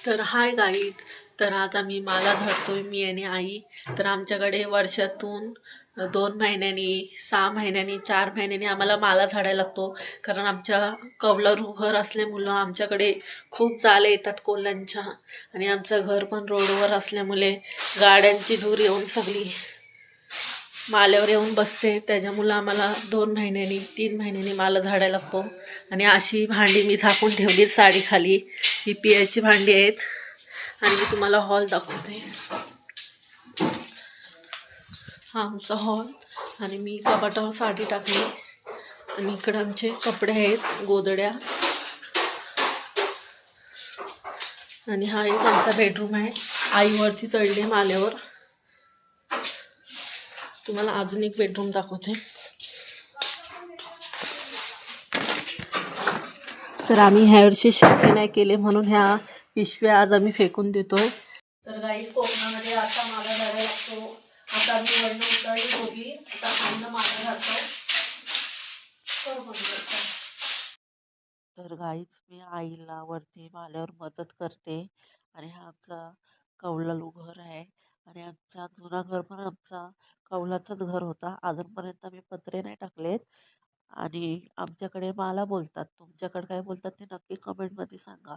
तर hi guys. तर आज आम्ही माला झाडतोय, मी आणि आई. तर आमच्याकडे वर्षातून 2 महिन्यांनी, 6 महिन्यांनी, 4 महिन्यांनी आम्हाला माला झाडायला लागतो. कारण आमच्या कौलारू घर असल्यामुळं आमच्याकडे खूप जाले येतात कोल्ह्यांच्या. आणि आमचं घर पण रोडवर असल्यामुळे गाड्यांची धूर येऊन सगळी माल्यावर येऊन बसते. त्याच्यामुळं आम्हाला 2 महिन्यांनी, 3 महिन्यांनी माला झाडायला लागतो. आणि अशी भांडी मी झाकून ठेवली साडी खाली. ही पियाची भांडी आहेत. आणि मी तुम्हाला हॉल दाखवते. हा आमचा हॉल. आणि मी कपाटावर साडी टाकली. आणि इकडे आमचे कपडे आहेत, गोदड्या. आणि हा एक आमचा बेडरूम आहे. आई वरती चढली माल्यावर. तुम्हाला अजून एक बेडरूम दाखवते. तर आम्ही ह्या वर्षी शक्य नाही केले म्हणून ह्या पिशव्या आज आम्ही फेकून देतोय. तर गाई कोकणामध्ये आता माला झाडायला लागतो. आता आम्ही वर्ण उतरली होती. आता अन्न माला घालतो. तर गाईच मी आईला वरती माल्यावर मदत करते. आणि हा आमचा कौलालू घर आहे. आणि आमचा जुना घर पण आमचा कौलाचाच घर होता. अजूनपर्यंत आम्ही पत्रे नाही टाकलेत. आणि आमच्याकडे माला बोलतात. तुमच्याकडे काय बोलतात ते नक्की कमेंटमध्ये सांगा.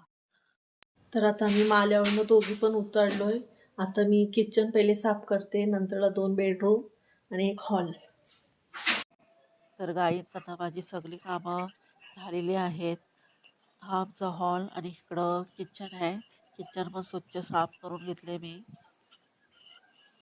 तर आता मी माल्यावरनं दोघी पण उतरलोय. आता मी किचन पहिले साफ करते, नंतरला 2 बेडरूम आणि एक हॉल. तर गाईच आता माझी सगळी कामं झालेली आहेत. हा आमचा हॉल आणि इकडं किचन आहे. किचन पण स्वच्छ साफ करून घेतले मी.